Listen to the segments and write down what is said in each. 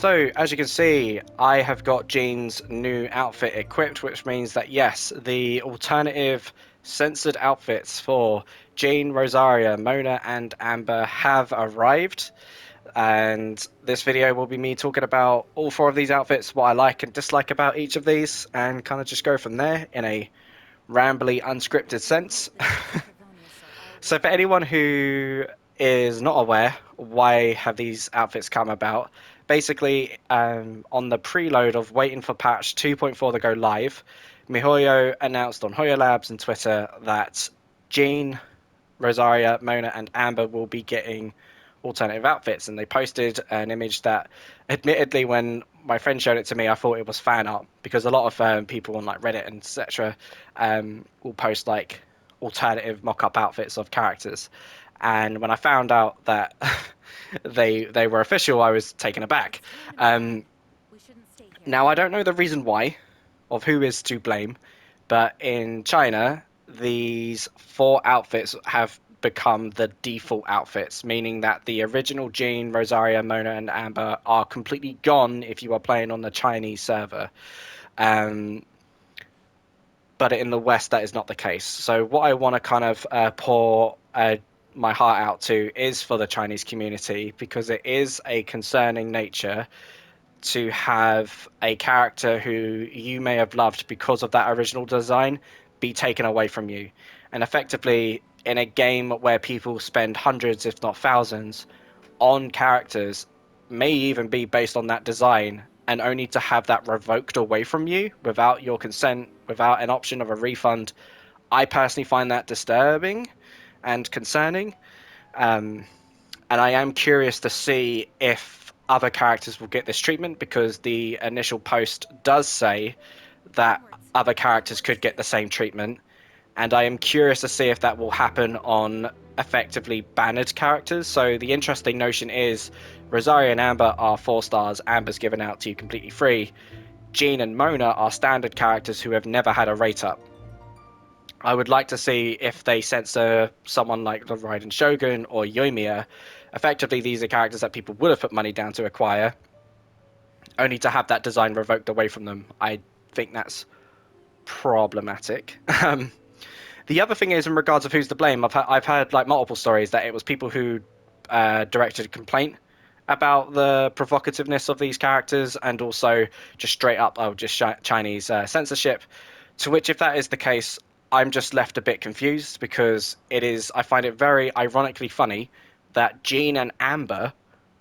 So, as you can see, I have got Jean's new outfit equipped, which means that yes, the alternative censored outfits for Jean, Rosaria, Mona, and Amber have arrived. And this video will be me talking about all four of these outfits, what I like and dislike about each of these, and kind of just go from there in a rambly, unscripted sense. So, for anyone who is not aware, why have these outfits come about? Basically, on the preload of waiting for patch 2.4 to go live, MiHoYo announced on Hoyo Labs and Twitter that Jean, Rosaria, Mona, and Amber will be getting alternative outfits, and they posted an image that, admittedly, when my friend showed it to me, I thought it was fan art because a lot of people on like Reddit and etc. Will post like alternative mock-up outfits of characters, and when I found out that they were official, I was taken aback. Um, Now I don't know the reason why, of who is to blame, but in China, these four outfits have become the default outfits, meaning that the original Jean, Rosaria, Mona, and Amber are completely gone if you are playing on the Chinese server. Um, but in the West, that is not the case. So, what I want to kind of pour my heart out to is for the Chinese community because it is a concerning nature to have a character who you may have loved because of that original design be taken away from you. And effectively, in a game where people spend hundreds, if not thousands, on characters, may even be based on that design, and only to have that revoked away from you without your consent, without an option of a refund, I personally find that disturbing and concerning. Um, and I am curious to see if other characters will get this treatment because the initial post does say that other characters could get the same treatment, and I am curious to see if that will happen on effectively banned characters. So the interesting notion is Rosaria and Amber are 4 stars, Amber's given out to you completely free. Jean and Mona are standard characters who have never had a rate up. I would like to see if they censor someone like the Raiden Shogun or Yoimiya. Effectively, these are characters that people would have put money down to acquire, only to have that design revoked away from them. I think that's problematic. The other thing is, in regards of who's to blame, I've heard like multiple stories that it was people who directed a complaint about the provocativeness of these characters, and also just straight up, oh, just Chinese censorship. To which, if that is the case, I'm just left a bit confused because it is. I find it very ironically funny that Jean and Amber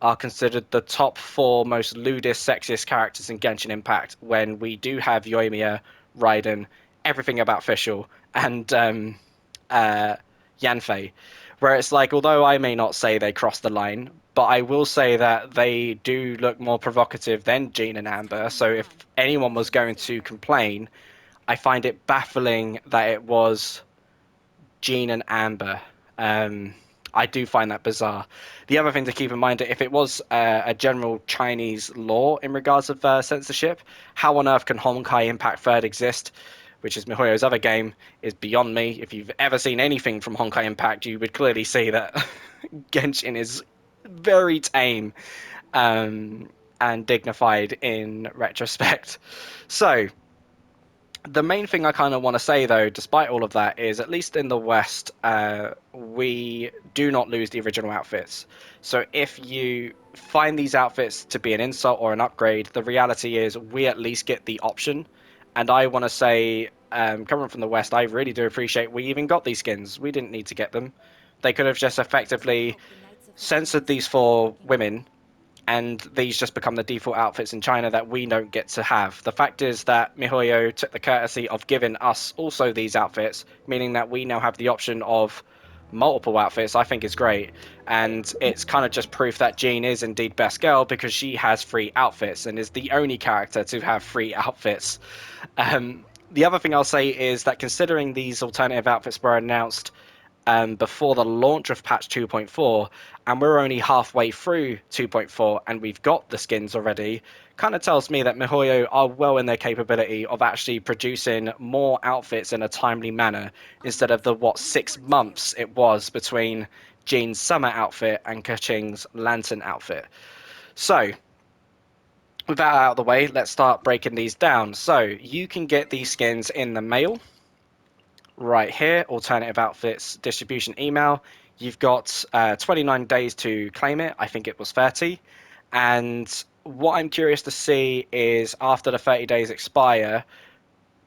are considered the top four most lewdest, sexiest characters in Genshin Impact, when we do have Yoimiya, Raiden, everything about Fischl, and Yanfei. Where it's like, although I may not say they cross the line, but I will say that they do look more provocative than Jean and Amber. So if anyone was going to complain, I find it baffling that it was Jean and Amber. I do find that bizarre. The other thing to keep in mind, if it was a general Chinese law in regards of censorship, how on earth can Honkai Impact Third exist, which is MiHoYo's other game, is beyond me. If you've ever seen anything from Honkai Impact, you would clearly see that Genshin is very tame and dignified in retrospect. So, the main thing I kind of want to say, though, despite all of that, is at least in the West, we do not lose the original outfits. So if you find these outfits to be an insult or an upgrade, the reality is we at least get the option. And I want to say, coming from the West, I really do appreciate we even got these skins. We didn't need to get them. They could have just effectively censored these for women, and these just become the default outfits in China that we don't get to have. The fact is that MiHoYo took the courtesy of giving us also these outfits, meaning that we now have the option of multiple outfits. I think is great, and it's kind of just proof that Jean is indeed best girl because she has 3 outfits and is the only character to have 3 outfits. The other thing I'll say is that considering these alternative outfits were announced before the launch of patch 2.4, and we're only halfway through 2.4 and we've got the skins already, kind of tells me that MiHoYo are well in their capability of actually producing more outfits in a timely manner instead of the 6 months it was between Jean's summer outfit and Keqing's lantern outfit. So with that out of the way, let's start breaking these down. So you can get these skins in the mail right here, alternative outfits distribution email. You've got 29 days to claim it. I think it was 30. And what I'm curious to see is after the 30 days expire,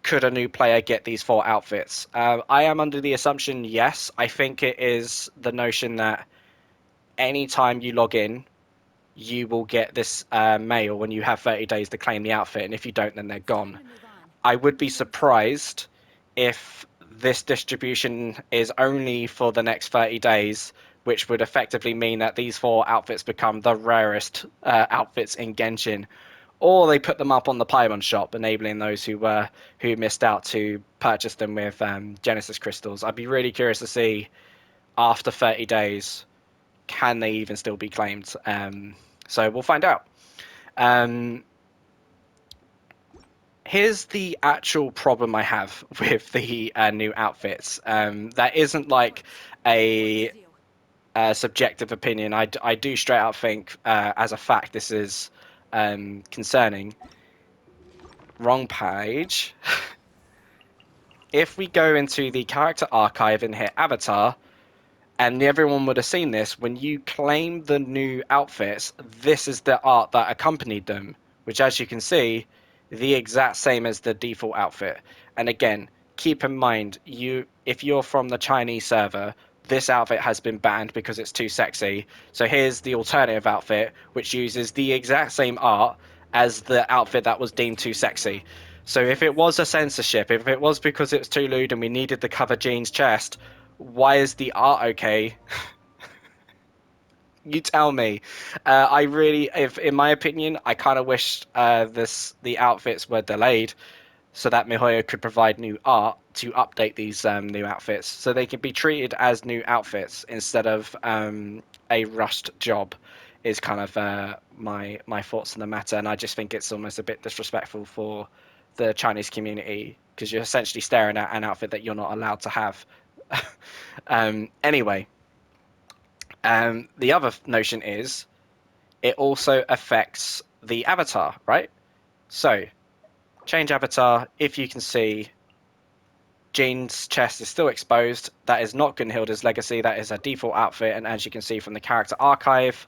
could a new player get these four outfits? I am under the assumption yes. I think it is the notion that anytime you log in, you will get this mail when you have 30 days to claim the outfit, and if you don't, then they're gone. I would be surprised if this distribution is only for the next 30 days, which would effectively mean that these four outfits become the rarest outfits in Genshin, or they put them up on the Paimon shop, enabling those who missed out to purchase them with Genesis crystals. I'd be really curious to see after 30 days, can they even still be claimed? So we'll find out. Um, Here's the actual problem I have with the new outfits. That isn't like a, subjective opinion. I do straight out think, as a fact, this is concerning. Wrong page. If we go into the character archive and hit avatar, and everyone would have seen this, when you claim the new outfits, this is the art that accompanied them, which, as you can see, the exact same as the default outfit. And again, keep in mind, if you're from the Chinese server, this outfit has been banned because it's too sexy. So here's the alternative outfit, which uses the exact same art as the outfit that was deemed too sexy. So if it was a censorship, if it was because it was too lewd and we needed to cover Jean's chest, why is the art okay? You tell me. I really, if in my opinion, I kind of wish the outfits were delayed so that MiHoYo could provide new art to update these new outfits, so they can be treated as new outfits instead of a rushed job. Is kind of my thoughts on the matter, and I just think it's almost a bit disrespectful for the Chinese community because you're essentially staring at an outfit that you're not allowed to have. Anyway, the other notion is it also affects the avatar, right? So, change avatar. If you can see, Jean's chest is still exposed. That is not Gunhilda's legacy. That is her default outfit. And as you can see from the character archive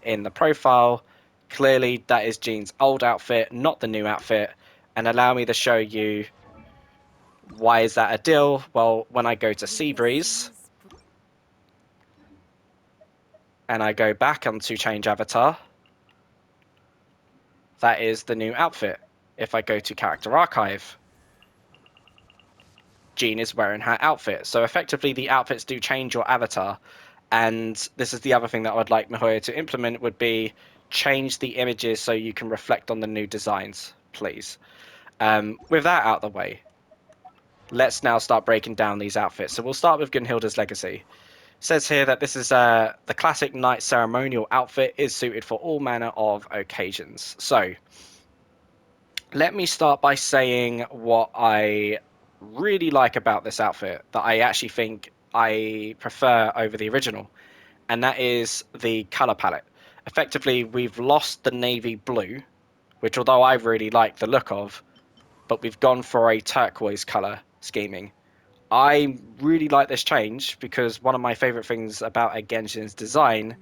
in the profile, clearly that is Jean's old outfit, not the new outfit. And allow me to show you why is that a deal. Well, when I go to Seabreeze and I go back onto change avatar, that is the new outfit. If I go to character archive, Jean is wearing her outfit. So effectively the outfits do change your avatar. And this is the other thing that I would like MiHoYo to implement would be change the images so you can reflect on the new designs, please. With that out of the way, let's now start breaking down these outfits. So we'll start with Gunhilda's Legacy. It says here that this is the classic knight ceremonial outfit is suited for all manner of occasions. So let me start by saying what I really like about this outfit that I actually think I prefer over the original, and that is the color palette. Effectively, we've lost the navy blue, which although I really like the look of, but we've gone for a turquoise color scheming. I really like this change because one of my favorite things about a Genshin's design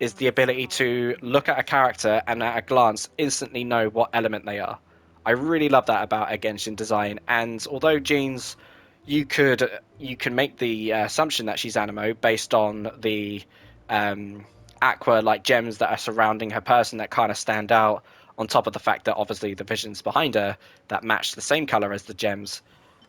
is the ability to look at a character and at a glance instantly know what element they are. I really love that about a Genshin design. And although Jean's, you can make the assumption that she's Animo based on the aqua like gems that are surrounding her person that kind of stand out. On top of the fact that obviously the visions behind her that match the same color as the gems,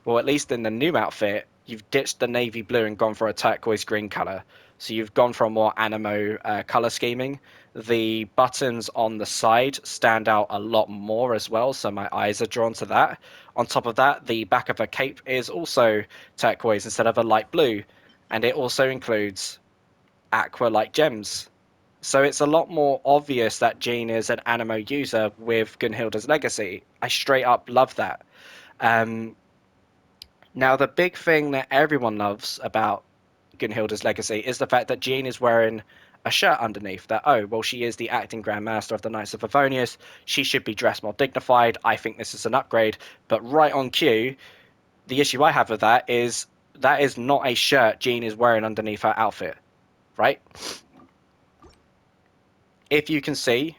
well, at least in the new outfit, you've ditched the navy blue and gone for a turquoise green color. So you've gone for a more animo color scheming. The buttons on the side stand out a lot more as well, so my eyes are drawn to that. On top of that, the back of her cape is also turquoise instead of a light blue, and it also includes aqua-like gems. So it's a lot more obvious that Jean is an animo user with Gunhilda's Legacy. I straight up love that. Um, Now, the big thing that everyone loves about Gunhilda's Legacy is the fact that Jean is wearing a shirt underneath. That, oh, well, she is the acting Grand Master of the Knights of Favonius. She should be dressed more dignified. I think this is an upgrade. But right on cue, the issue I have with that is not a shirt Jean is wearing underneath her outfit, right? If you can see,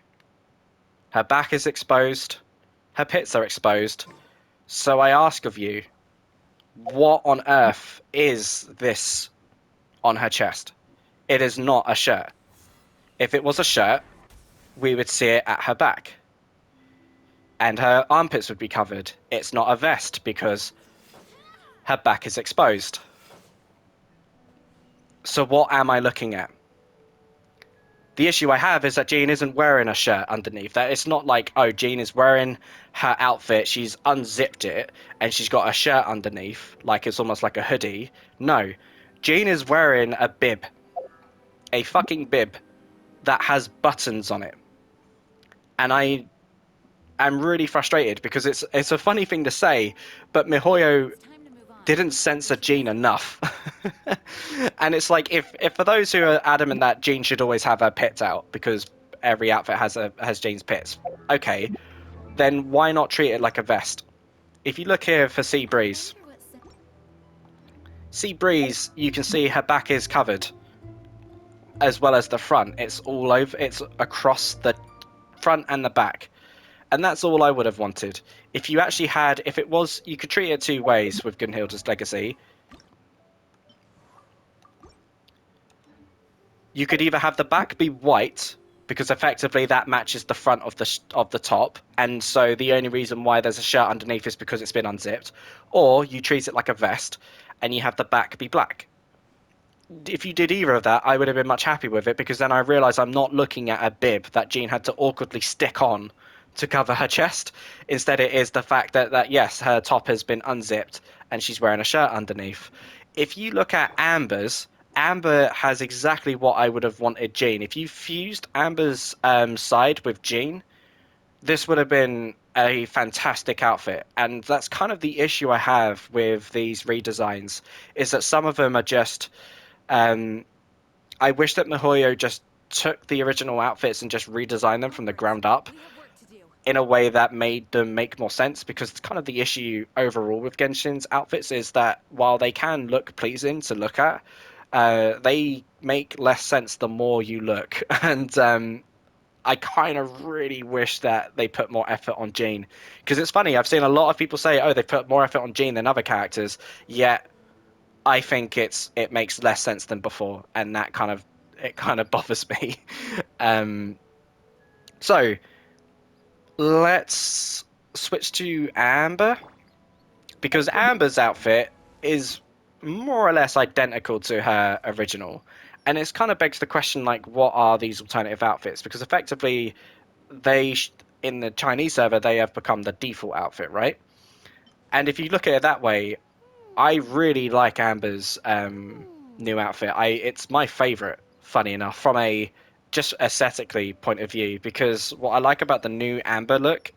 her back is exposed, her pits are exposed. So I ask of you, what on earth is this on her chest? It is not a shirt. If it was a shirt, we would see it at her back. And her armpits would be covered. It's not a vest because her back is exposed. So what am I looking at? The issue I have is that Jean isn't wearing a shirt underneath. That it's not like, oh, Jean is wearing her outfit, she's unzipped it, and she's got a shirt underneath, like it's almost like a hoodie. No. Jean is wearing a bib. A fucking bib that has buttons on it. And I am really frustrated because it's a funny thing to say, but MiHoYo didn't censor Jean enough. And it's like, if for those who are adamant that Jean should always have her pits out because every outfit has Jean's pits, okay, then why not treat it like a vest? If you look here for Sea Breeze, you can see her back is covered as well as the front. It's all over, it's across the front and the back. And that's all I would have wanted. If you actually had, if it was, you could treat it two ways with Gunhilda's Legacy. You could either have the back be white, because effectively that matches the front of the top, and so the only reason why there's a shirt underneath is because it's been unzipped, or you treat it like a vest, and you have the back be black. If you did either of that, I would have been much happy with it, because then I realised I'm not looking at a bib that Jean had to awkwardly stick on to cover her chest. Instead, it is the fact that yes, her top has been unzipped and she's wearing a shirt underneath. If you look at Amber has exactly what I would have wanted Jean. If you fused Amber's side with Jean, this would have been a fantastic outfit. And that's kind of the issue I have with these redesigns, is that some of them are just... I wish that MiHoYo just took the original outfits and just redesigned them from the ground up in a way that made them make more sense, because it's kind of the issue overall with Genshin's outfits is that while they can look pleasing to look at, they make less sense the more you look. And I kind of really wish that they put more effort on Jean, because it's funny, I've seen a lot of people say, oh, they put more effort on Jean than other characters, yet I think it makes less sense than before, and that kind of bothers me. So let's switch to Amber, because Amber's outfit is more or less identical to her original, and it's kind of begs the question, like, what are these alternative outfits? Because effectively, in the Chinese server, they have become the default outfit, right? And if you look at it that way, I really like Amber's new outfit. It's my favorite, funny enough, from a just aesthetically point of view, because what I like about the new Amber look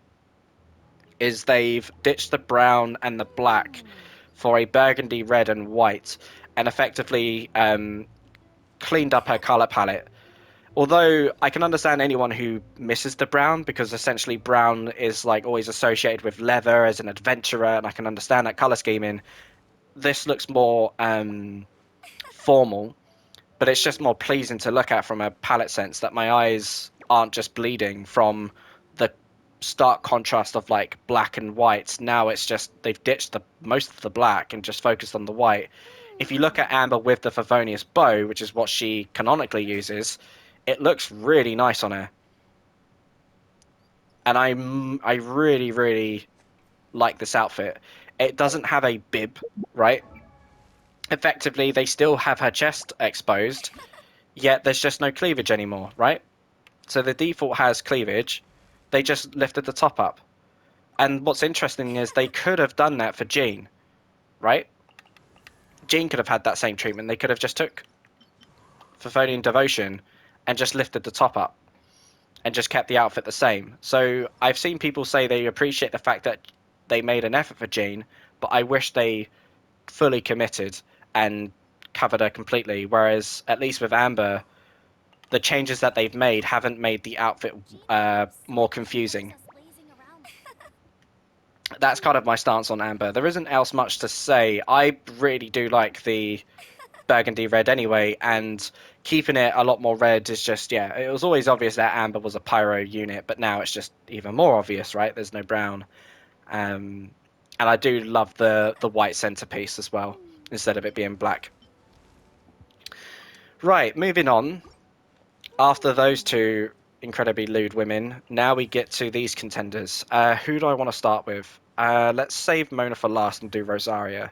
is they've ditched the brown and the black for a burgundy, red, and white, and effectively cleaned up her color palette. Although I can understand anyone who misses the brown, because essentially brown is like always associated with leather as an adventurer, and I can understand that color scheming. This looks more formal, but it's just more pleasing to look at from a palette sense, that my eyes aren't just bleeding from the stark contrast of like black and white. Now it's just they've ditched most of the black and just focused on the white. If you look at Amber with the Favonius bow, which is what she canonically uses, it looks really nice on her. And I really, really like this outfit. It doesn't have a bib, right? Effectively, they still have her chest exposed, yet there's just no cleavage anymore, right? So the default has cleavage. They just lifted the top up. And what's interesting is they could have done that for Jean, right? Jean could have had that same treatment. They could have just took Favonian Devotion and just lifted the top up and just kept the outfit the same. So I've seen people say they appreciate the fact that they made an effort for Jean, but I wish they fully committed and covered her completely. Whereas at least with Amber, the changes that they've made haven't made the outfit more confusing. That's kind of my stance on Amber. There isn't else much to say. I really do like the burgundy red anyway, and keeping it a lot more red is just, yeah, it was always obvious that Amber was a pyro unit, but now it's just even more obvious, right? There's no brown. And I do love the white centerpiece as well, instead of it being black. Right, moving on. After those two incredibly lewd women, now we get to these contenders. Who do I want to start with? Let's save Mona for last and do Rosaria.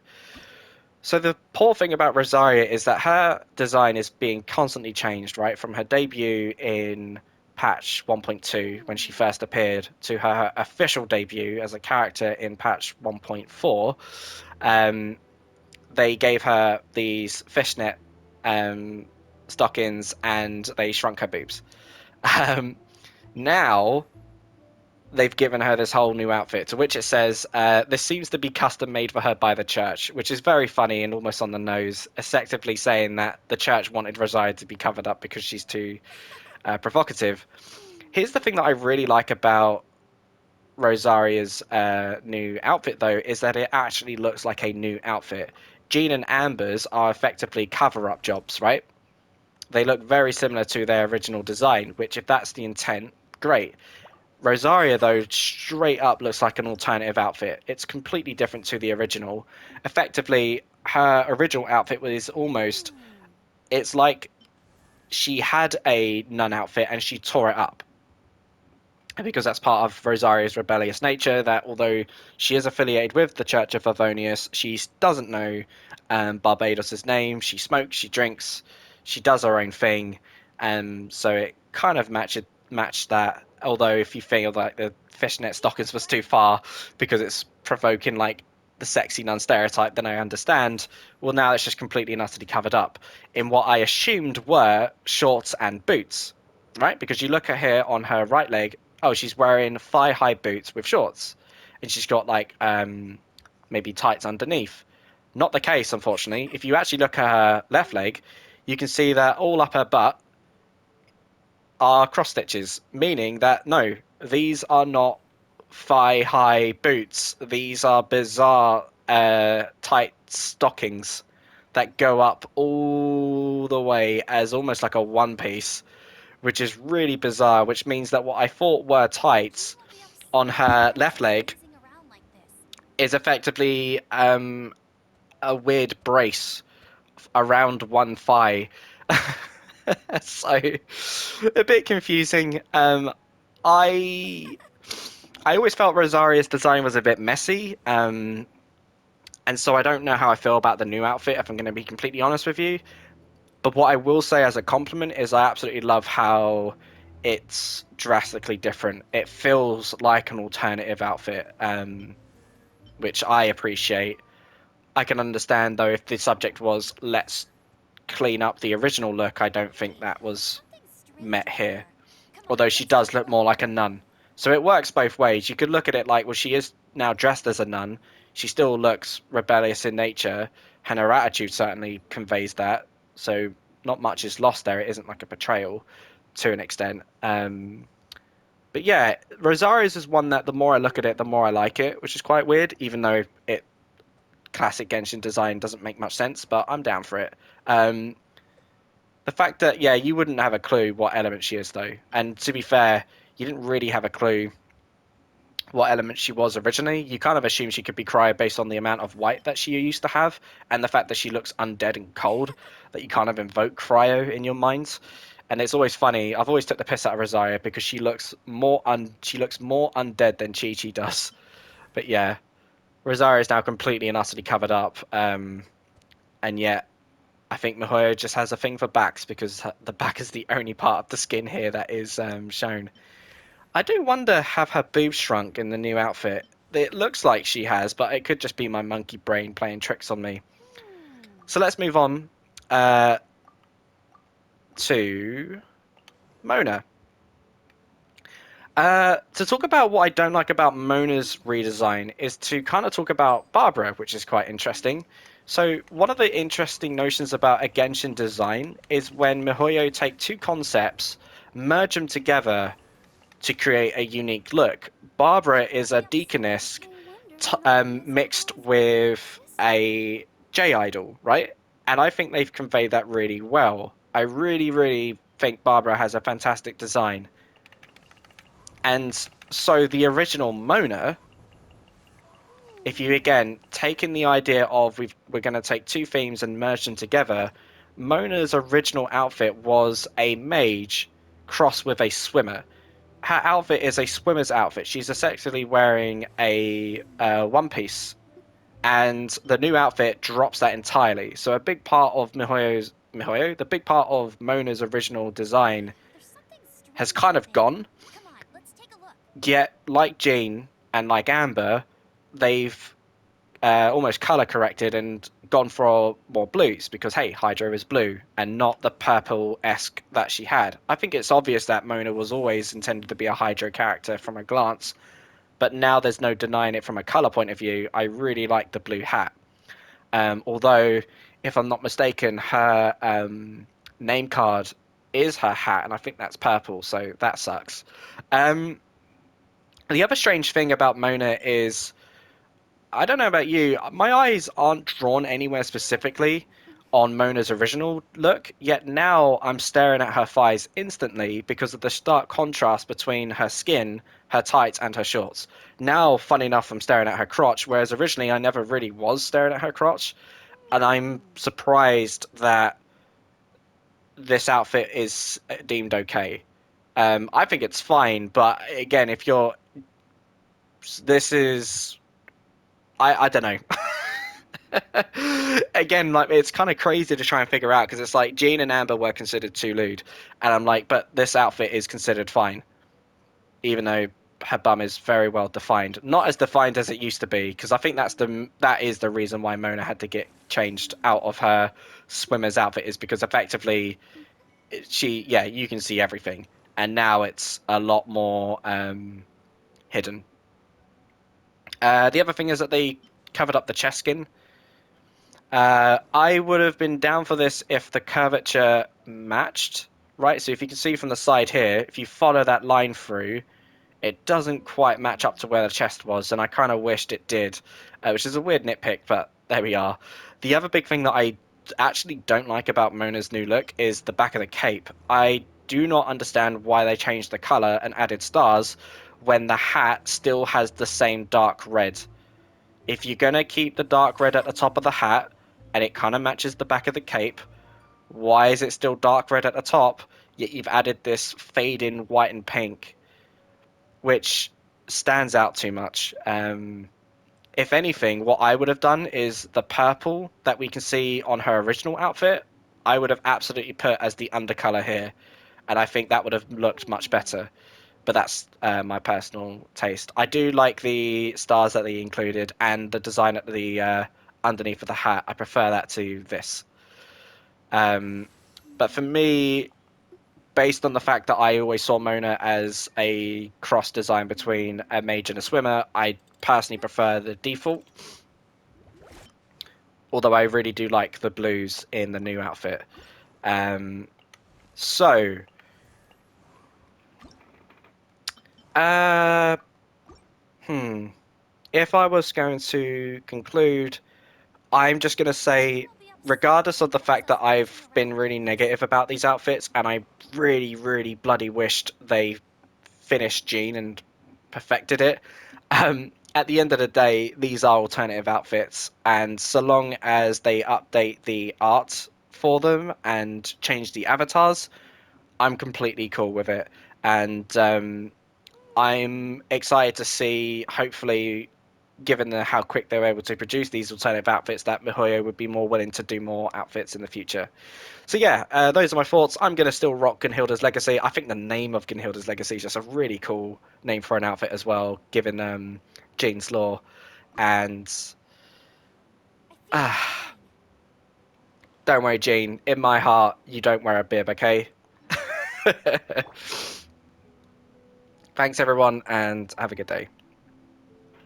So the poor thing about Rosaria is that her design is being constantly changed, right? From her debut in patch 1.2 when she first appeared to her official debut as a character in patch 1.4. Um, they gave her these fishnet um, stockings and they shrunk her boobs. Um, Now they've given her this whole new outfit, to which it says, this seems to be custom made for her by the church, which is very funny and almost on the nose, effectively saying that the church wanted Rosaria to be covered up because she's too provocative. Here's the thing that I really like about Rosaria's new outfit, though, is that it actually looks like a new outfit. Jean and Amber's are effectively cover-up jobs, right? They look very similar to their original design, which, if that's the intent, great. Rosaria, though, straight up looks like an alternative outfit. It's completely different to the original. Effectively, her original outfit was almost, it's like she had a nun outfit and she tore it up. Because that's part of Rosaria's rebellious nature, that although she is affiliated with the Church of Favonius, she doesn't know Barbados's name. She smokes, she drinks, she does her own thing, and so it kind of matched that. Although if you feel like the fishnet stockings was too far because it's provoking like the sexy nun stereotype, then I understand. Well, now it's just completely and utterly covered up in what I assumed were shorts and boots, right? Because you look at her on her right leg, oh, she's wearing thigh-high boots with shorts, and she's got like maybe tights underneath. Not the case, unfortunately. If you actually look at her left leg, you can see that all up her butt are cross stitches, meaning that no, these are not thigh-high boots. These are bizarre tight stockings that go up all the way as almost like a one piece, which is really bizarre, which means that what I thought were tights on her left leg is effectively a weird brace around one thigh. So a bit confusing. I I always felt Rosaria's design was a bit messy, and so I don't know how I feel about the new outfit, if I'm going to be completely honest with you. But what I will say as a compliment is I absolutely love how it's drastically different. It feels like an alternative outfit, which I appreciate. I can understand, though, if the subject was let's clean up the original look, I don't think that was met here. Although she does look more like a nun. So it works both ways. You could look at it like, well, she is now dressed as a nun. She still looks rebellious in nature, and her attitude certainly conveys that. So not much is lost there. It isn't like a betrayal to an extent. But yeah, Rosaria's is one that the more I look at it, the more I like it, which is quite weird, even though it classic Genshin design doesn't make much sense, but I'm down for it. Um, the fact that, yeah, you wouldn't have a clue what element she is, though. And to be fair, you didn't really have a clue what element she was originally. You kind of assume she could be cryo based on the amount of white that she used to have, and the fact that she looks undead and cold, that you kind of invoke cryo in your minds. And it's always funny. I've always took the piss out of Rosaria because she looks more undead than Chi Chi does. But yeah, Rosaria is now completely and utterly covered up. And yet I think Mihoyo just has a thing for backs because the back is the only part of the skin here that is shown. I do wonder, have her boobs shrunk in the new outfit? It looks like she has, but it could just be my monkey brain playing tricks on me. So let's move on uh, to Mona. To talk about what I don't like about Mona's redesign is to kind of talk about Barbara, which is quite interesting So one of the interesting notions about a Genshin design is when MiHoYo take two concepts, merge them together to create a unique look. Barbara is a deaconess mixed with a J idol, right? And I think they've conveyed that really well. I really, really think Barbara has a fantastic design. And so the original Mona, if you again take in the idea of we're going to take two themes and merge them together, Mona's original outfit was a mage crossed with a swimmer. Her outfit is a swimmer's outfit. She's essentially wearing a one piece, and the new outfit drops that entirely. So a big part of the big part of Mona's original design has kind of gone. Yet, like Jean and like Amber, they've almost color corrected and gone for more blues because hey, Hydra is blue and not the purple esque that she had. I think it's obvious that Mona was always intended to be a Hydra character from a glance, but now there's no denying it from a color point of view. I really like the blue hat. Although, if I'm not mistaken, her name card is her hat, and I think that's purple, so that sucks. Um, the other strange thing about Mona is I don't know about you, my eyes aren't drawn anywhere specifically on Mona's original look, yet now I'm staring at her thighs instantly because of the stark contrast between her skin, her tights, and her shorts. Now, funny enough, I'm staring at her crotch, whereas originally I never really was staring at her crotch, and I'm surprised that this outfit is deemed okay. I think it's fine, but again, if you're. This is. I don't know. Again, like it's kind of crazy to try and figure out because it's like Jean and Amber were considered too lewd, and I'm like, but this outfit is considered fine, even though her bum is very well defined, not as defined as it used to be. Because I think that is the reason why Mona had to get changed out of her swimmer's outfit is because effectively you can see everything, and now it's a lot more hidden. The other thing is that they covered up the chest skin. I would have been down for this if the curvature matched, right? So if you can see from the side here, if you follow that line through, it doesn't quite match up to where the chest was, and I kind of wished it did, which is a weird nitpick, but there we are. The other big thing that I actually don't like about Mona's new look is the back of the cape. I do not understand why they changed the color and added stars when the hat still has the same dark red. If you're gonna keep the dark red at the top of the hat and it kind of matches the back of the cape, why is it still dark red at the top? Yet you've added this fade in white and pink, which stands out too much. If anything, what I would have done is the purple that we can see on her original outfit, I would have absolutely put as the undercolor here, and I think that would have looked much better. But that's my personal taste. I do like the stars that they included and the design at the underneath of the hat. I prefer that to this. Um, but for me, based on the fact that I always saw Mona as a cross design between a mage and a swimmer, I personally prefer the default. Although I really do like the blues in the new outfit. Um, so, uh, hmm. If I was going to conclude, I'm just going to say, regardless of the fact that I've been really negative about these outfits, and I really, really bloody wished they finished Jean and perfected it, at the end of the day, these are alternative outfits, and so long as they update the art for them and change the avatars, I'm completely cool with it. And I'm excited to see, hopefully, given how quick they were able to produce these alternative outfits, that MiHoYo would be more willing to do more outfits in the future. So yeah, those are my thoughts. I'm going to still rock Gunhilda's Legacy. I think the name of Gunhilda's Legacy is just a really cool name for an outfit as well, given Jean's lore. And uh, don't worry, Jean. In my heart, you don't wear a bib, okay? Thanks, everyone, and have a good day.